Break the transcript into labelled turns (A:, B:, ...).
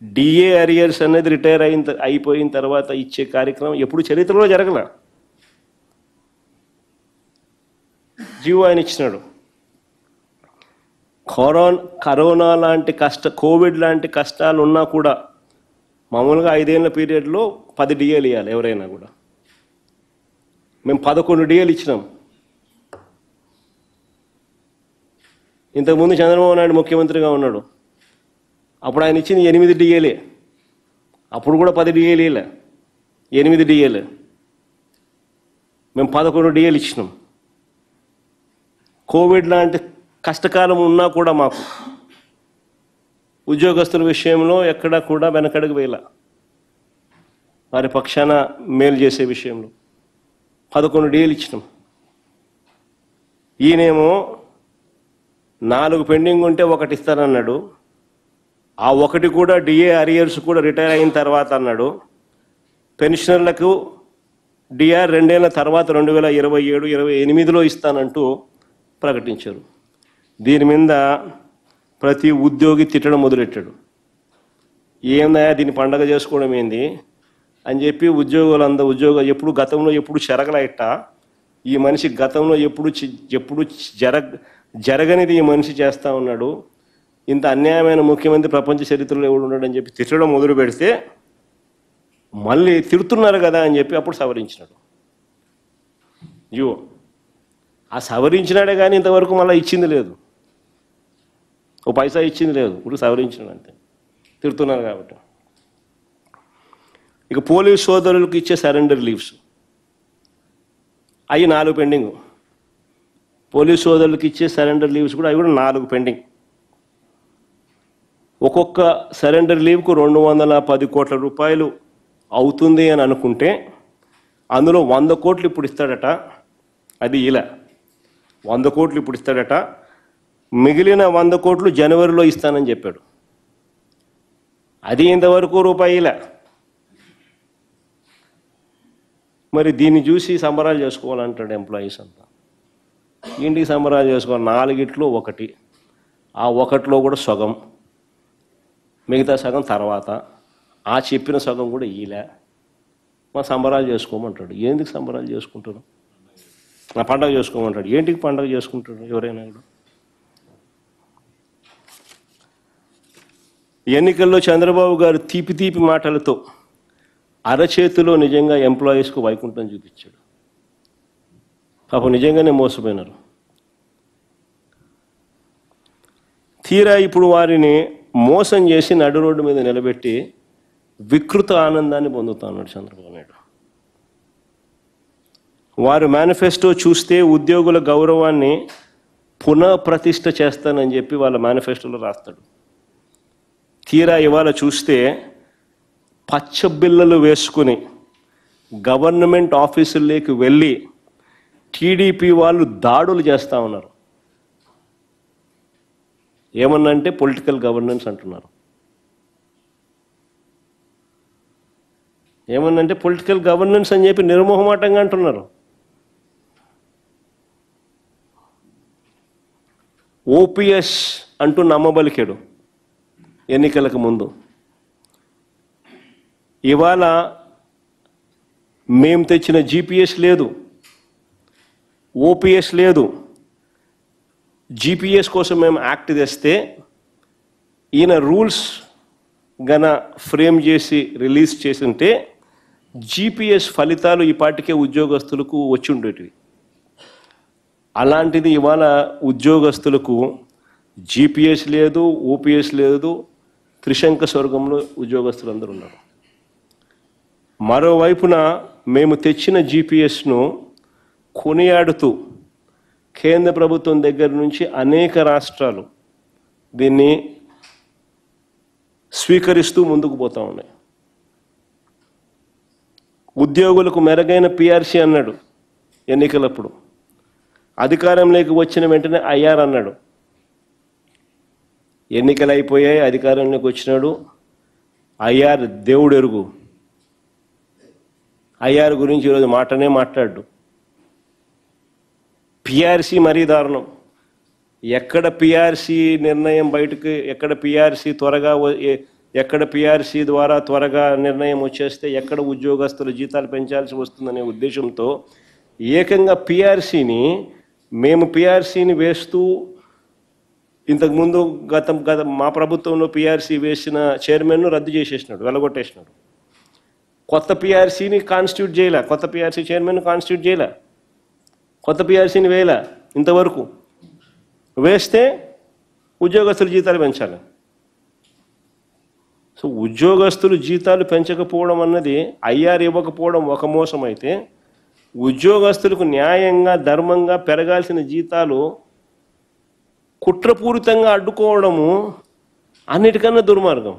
A: DA arrears అనేది retire అయిపోయిన తర్వాత ఇచ్చే కార్యక్రమం ఎప్పుడు చరిత్రలో జరగల. జీవో ఆయన ఇచ్చినాడు. కరోనా లాంటి కోవిడ్ లాంటి కష్టాలు ఉన్నా కూడా మామూలుగా 5 ఏళ్ల పీరియడ్లో 10 డిఏలు ఇవ్వాలి ఎవరైనా కూడా. మేము 11 డిఏలు ఇచ్చినాం. ఇంతకుముందు చంద్రబాబు నాయుడు ముఖ్యమంత్రిగా ఉన్నాడు, అప్పుడు ఆయన ఇచ్చింది 8 డిఏలే. అప్పుడు కూడా 10 డిఏలు ఇవ్వలే, 8 డిఏలు. మేము 11 డిఏలు ఇచ్చినాం. కోవిడ్ లాంటి కష్టకాలం ఉన్నా కూడా మాకు ఉద్యోగస్తుల విషయంలో ఎక్కడా కూడా వెనకడుగు వేయాల. వారి పక్షాన మేలు చేసే విషయంలో 11 డిఏలు ఇచ్చినాం. ఈయనేమో 4 పెండింగ్ ఉంటే 1 ఇస్తానన్నాడు. ఆ 1 కూడా డిఏ అరియర్స్ కూడా రిటైర్ అయిన తర్వాత అన్నాడు. పెన్షనర్లకు డిఆర్ 2 ఏళ్ల తర్వాత 2027-28లో ఇస్తానంటూ ప్రకటించారు. దీని మీద ప్రతి ఉద్యోగి తిట్టడం మొదలెట్టాడు. ఏందా దీన్ని పండగ చేసుకోవడం ఏంది అని చెప్పి ఎప్పుడు గతంలో ఎప్పుడు చెరగలైట ఈ మనిషి గతంలో ఎప్పుడు జరగనిది ఈ మనిషి చేస్తూ ఉన్నాడు. ఇంత అన్యాయమైన ముఖ్యమంత్రి ప్రపంచ చరిత్రలో ఎవడు ఉన్నాడు అని చెప్పి తిట్టడం మొదలు పెడితే మళ్ళీ తిడుతున్నారు కదా అని చెప్పి అప్పుడు సవరించినాడు. ఆ సవరించినాడే కానీ ఇంతవరకు మళ్ళీ ఇచ్చింది లేదు, ఓ పైసా ఇచ్చింది లేదు. ఇప్పుడు సవరించినాడు అంతే, తిడుతున్నారు కాబట్టి. ఇక పోలీస్ సోదరులకు ఇచ్చే సరెండర్ లీవ్స్ అవి 4 పెండింగ్. పోలీస్ సోదరులకు ఇచ్చే సరెండర్ లీవ్స్ కూడా అవి కూడా 4 పెండింగ్. ఒక్కొక్క సరెండర్ లీవ్కు 210 కోట్ల రూపాయలు అవుతుంది అని అనుకుంటే అందులో 100 కోట్లు ఇప్పుడు ఇస్తాడట. అది ఇలా 100 కోట్లు ఇప్పుడు ఇస్తాడట. మిగిలిన 100 కోట్లు జనవరిలో ఇస్తానని చెప్పాడు. అది ఇంతవరకు రూపాయి ఇలా. మరి దీన్ని చూసి సంబరాలు చేసుకోవాలంటాడు ఎంప్లాయీస్ అంతా. ఇంటికి సంబరాలు చేసుకోవాలి. 4గిట్లో 1, ఆ 1లో కూడా సగం, మిగతా సగం తర్వాత, ఆ చెప్పిన సగం కూడా ఇలా మా సంబరాలు చేసుకోమంటాడు. ఎందుకు సంబరాలు చేసుకుంటారు? నా పండగ చేసుకోమంటాడు. ఏంటికి పండగ చేసుకుంటాడు ఎవరైనా కూడా? ఎన్నికల్లో చంద్రబాబు గారు తీపి మాటలతో అరచేతిలో నిజంగా ఎంప్లాయీస్కు వైకుంఠం చూపించాడు. పాపం నిజంగానే మోసపోయినారు. తీరా ఇప్పుడు వారిని మోసం చేసి నడు రోడ్డు మీద నిలబెట్టి వికృత ఆనందాన్ని పొందుతా ఉన్నాడు చంద్రబాబు నాయుడు. వారు మేనిఫెస్టో చూస్తే ఉద్యోగుల గౌరవాన్ని పునఃప్రతిష్ఠ చేస్తానని చెప్పి వాళ్ళ మేనిఫెస్టోలో రాస్తాడు. తీరా ఇవాళ చూస్తే పచ్చబిల్లలు వేసుకుని గవర్నమెంట్ ఆఫీసుల్లోకి వెళ్ళి టీడీపీ వాళ్ళు దాడులు చేస్తూ ఉన్నారు. ఏమన్నంటే పొలిటికల్ గవర్నెన్స్ అంటున్నారు. ఏమన్నంటే పొలిటికల్ గవర్నెన్స్ అని చెప్పి నిర్మోహమాటంగా అంటున్నారు. ఓపీఎస్ అంటూ నమ్మబలికాడు ఎన్నికలకు ముందు. ఇవాళ మేము తెచ్చిన జీపీఎస్ లేదు, ఓపీఎస్ లేదు. జీపీఎస్ కోసం మేము యాక్ట్ తెస్తే ఈయన రూల్స్ గన ఫ్రేమ్ చేసి రిలీజ్ చేసింటే జీపీఎస్ ఫలితాలు ఈ పాటికే ఉద్యోగస్తులకు వచ్చి ఉండేటివి. అలాంటిది ఇవాళ ఉద్యోగస్తులకు జీపీఎస్ లేదు, ఓపీఎస్ లేదు, త్రిశంక స్వర్గంలో ఉద్యోగస్తులందరూ ఉన్నారు. మరోవైపున మేము తెచ్చిన జీపీఎస్ను కొనియాడుతూ కేంద్ర ప్రభుత్వం దగ్గర నుంచి అనేక రాష్ట్రాలు దీన్ని స్వీకరిస్తూ ముందుకు పోతా ఉన్నాయి. ఉద్యోగులకు మెరుగైన పిఆర్సీ అన్నాడు ఎన్నికలప్పుడు. అధికారంలోకి వచ్చిన వెంటనే ఐఆర్ అన్నాడు. ఎన్నికలు అయిపోయాయి, అధికారంలోకి వచ్చినాడు. ఐఆర్ దేవుడు ఎరుగు. ఐఆర్ గురించి ఈరోజు మాటనే మాట్లాడు. పిఆర్సీ మరీ దారుణం. ఎక్కడ పిఆర్సీ నిర్ణయం బయటకు, ఎక్కడ పిఆర్సీ త్వరగా ఎక్కడ పిఆర్సీ ద్వారా త్వరగా నిర్ణయం వచ్చేస్తే ఎక్కడ ఉద్యోగస్తుల జీతాలు పెంచాల్సి వస్తుందనే ఉద్దేశంతో ఏకంగా మేము పిఆర్సీని వేస్తూ ఇంతకుముందు గత మా ప్రభుత్వంలో పిఆర్సీ వేసిన చైర్మన్ను రద్దు చేసేసినాడు, వెలగొట్టేసినాడు. కొత్త పిఆర్సీని కాన్స్టిట్యూట్ చేయలే, కొత్త పిఆర్సీ చైర్మన్ కాన్స్టిట్యూట్ చేయలే, కొత్త పిఆర్సీని వేయలే. ఇంతవరకు వేస్తే ఉద్యోగస్తుల జీతాలు పెంచాలి. సో ఉద్యోగస్తులు జీతాలు పెంచకపోవడం అన్నది ఐఆర్ ఇవ్వకపోవడం ఒక మోసం అయితే, ఉద్యోగస్తులకు న్యాయంగా ధర్మంగా పెరగాల్సిన జీతాలు కుట్రపూరితంగా అడ్డుకోవడము అన్నిటికన్నా దుర్మార్గం.